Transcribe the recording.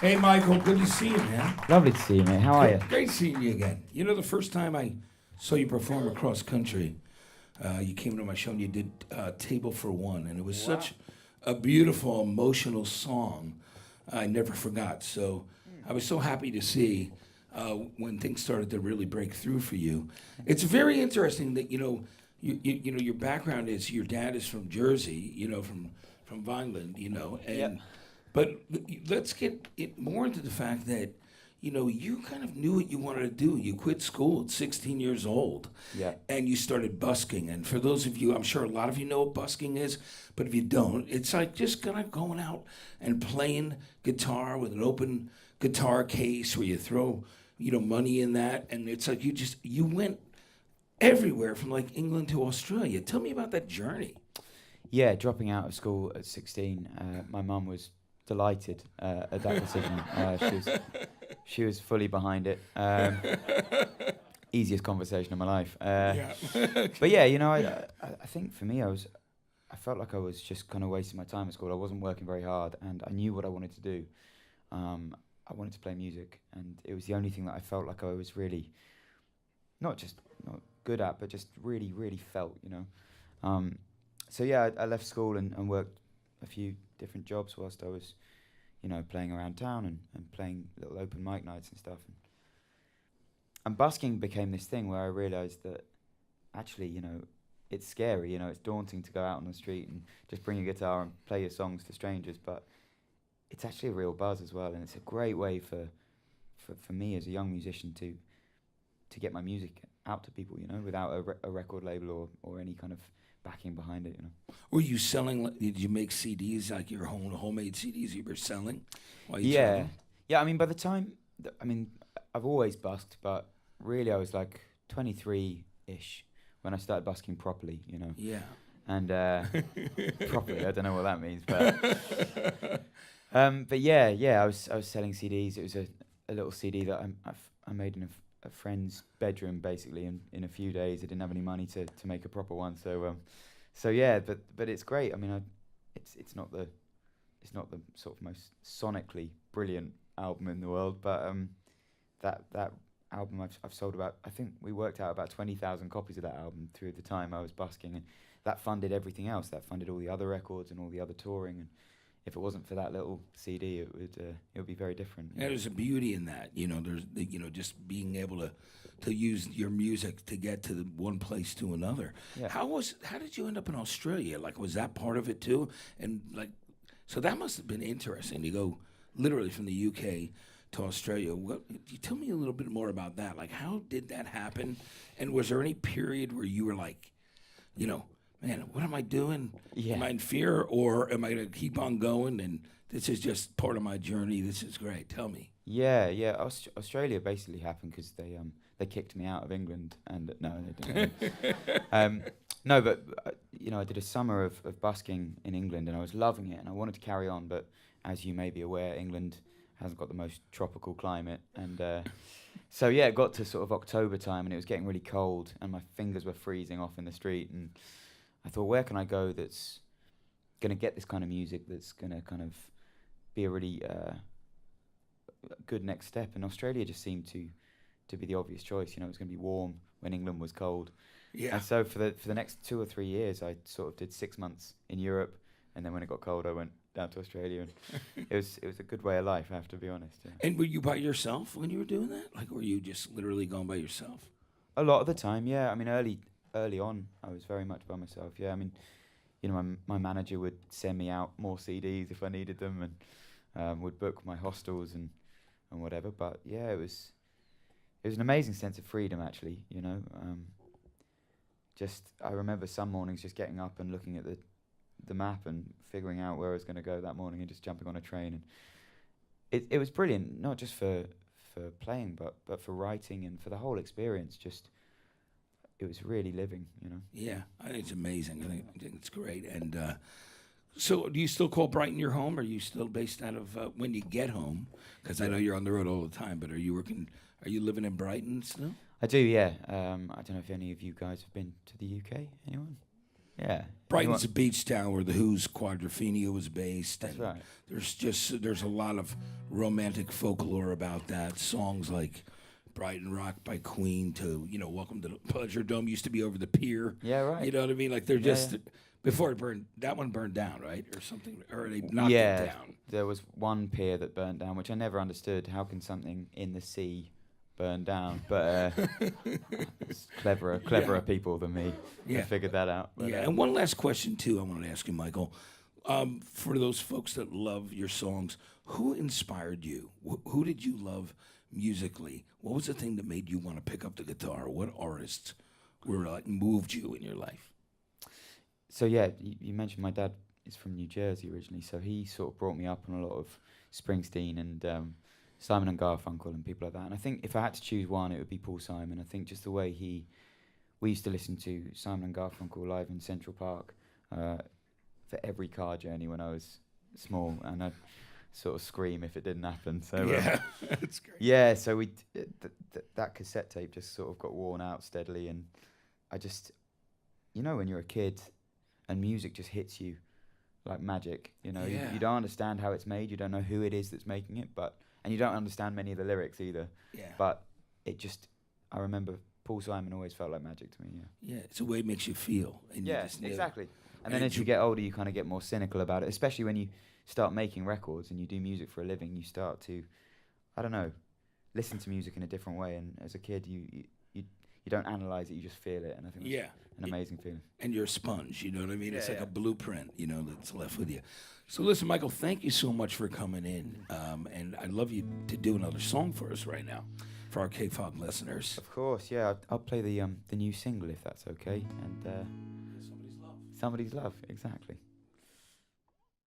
Hey, Michael, good to see you, man. Lovely to see you, mate. How are you? Great seeing you again. You know, the first time I saw you perform across country, you came to my show and you did Table for One, and it was such a beautiful, emotional song I never forgot. So I was so happy to see when things started to really break through for you. It's very interesting that, you know, your background is your dad is from Jersey, from Vineland, and Yep. but let's get it more into the fact that, you kind of knew what you wanted to do. You quit school at 16 years old. Yeah. And you started busking. And for those of you, I'm sure a lot of you know what busking is, but if you don't, it's like just kind of going out and playing guitar with an open guitar case where you throw, money in that. And it's like you went everywhere from like England to Australia. Tell me about that journey. Yeah, dropping out of school at 16, my mum was delighted at that decision. She was fully behind it. Easiest conversation of my life. Yeah. But yeah, I think for me, I felt like I was just kind of wasting my time at school. I wasn't working very hard, and I knew what I wanted to do. I wanted to play music, and it was the only thing that I felt like I was really not good at, but just really, really felt. So yeah, I left school and worked a few different jobs whilst I was, playing around town and playing little open mic nights and stuff. And busking became this thing where I realised that actually, it's scary, it's daunting to go out on the street and just bring your guitar and play your songs to strangers, but it's actually a real buzz as well, and it's a great way for me as a young musician to get my music out to people, without a record label or any kind of backing behind it. Were you selling? Did you make CDs, like your homemade CDs you were selling? While you Yeah, traveled? yeah. I mean, by the time, I've always busked, but really I was like 23-ish when I started busking properly. Yeah. And properly, I don't know what that means, but yeah, I was selling CDs. It was a little CD that I made in a friend's bedroom, basically, in a few days. I didn't have any money to make a proper one, so yeah, but it's great. I mean, it's not the sort of most sonically brilliant album in the world, but that album I've sold about, I think we worked out about 20,000 copies of that album through the time I was busking, and that funded everything else. That funded all the other records and all the other touring, and if it wasn't for that little CD, it would be very different. Yeah, there's a beauty in that. There's just being able to use your music to get to one place to another. Yeah. How did you end up in Australia? Like, was that part of it too? And like, so that must have been interesting to go literally from the UK to Australia. You tell me a little bit more about that. Like, how did that happen? And was there any period where you were like, man, what am I doing? Yeah. Am I in fear, or am I going to keep on going? And this is just part of my journey. This is great. Tell me. Yeah. Australia basically happened because they kicked me out of England, and no, they didn't. No, but I did a summer of busking in England, and I was loving it, and I wanted to carry on. But as you may be aware, England hasn't got the most tropical climate, and so yeah, it got to sort of October time, and it was getting really cold, and my fingers were freezing off in the street, and I thought, where can I go that's going to get this kind of music, that's going to kind of be a really good next step? And Australia just seemed to be the obvious choice. It was going to be warm when England was cold. Yeah. And so for the next 2 or 3 years, I sort of did 6 months in Europe, and then when it got cold, I went down to Australia. And it was a good way of life, I have to be honest. Yeah. And were you by yourself when you were doing that? Like, were you just literally going by yourself? A lot of the time, yeah. I mean, early on, I was very much by myself. Yeah, I mean, my manager would send me out more CDs if I needed them, and would book my hostels and whatever. But yeah, it was an amazing sense of freedom, actually. I remember some mornings just getting up and looking at the map and figuring out where I was going to go that morning and just jumping on a train. And it was brilliant, not just for playing, but for writing and for the whole experience. Just it was really living. Yeah, I think it's amazing. I think it's great. And so, do you still call Brighton your home? Or are you still based out of when you get home? Because I know you're on the road all the time. But are you living in Brighton still? I do, yeah. I don't know if any of you guys have been to the UK. Anyone? Yeah. Brighton's a beach town where the Who's Quadrophenia was based. That's and right. there's a lot of romantic folklore about that. Songs like Brighton Rock by Queen to, Welcome to the Pleasure Dome used to be over the pier. Yeah, right. You know what I mean? Like they're just, before it burned, that one burned down, right? Or something, or they knocked it down. There was one pier that burnt down, which I never understood. How can something in the sea burn down? But it's cleverer people than me have figured that out. But, and one last question, too, I wanted to ask you, Michael. For those folks that love your songs, who inspired you? Who did you love musically? What was the thing that made you want to pick up the guitar? What artists moved you in your life? So you mentioned my dad is from New Jersey originally, so he sort of brought me up on a lot of Springsteen and Simon and Garfunkel and people like that. And I think if I had to choose one, it would be Paul Simon. I think just the way we used to listen to Simon and Garfunkel live in Central Park for every car journey when I was small, and I'd sort of scream if it didn't happen. So that's great. Yeah, so we that cassette tape just sort of got worn out steadily, and I just, when you're a kid and music just hits you like magic, you don't understand how it's made, you don't know who it is that's making it, and you don't understand many of the lyrics either. Yeah. But I remember Paul Simon always felt like magic to me. Yeah, it's the way it makes you feel. And exactly. And then as you get older, you kind of get more cynical about it, especially when you start making records and you do music for a living. You start to, I don't know, listen to music in a different way. And as a kid, you don't analyze it, you just feel it. And I think that's an amazing feeling. And you're a sponge, you know what I mean? It's like a blueprint, that's left with you. So listen, Michael, thank you so much for coming in. And I'd love you to do another song for us right now, for our KFOG listeners. Of course, yeah. I'll play the new single if that's okay. And Somebody's Love, exactly.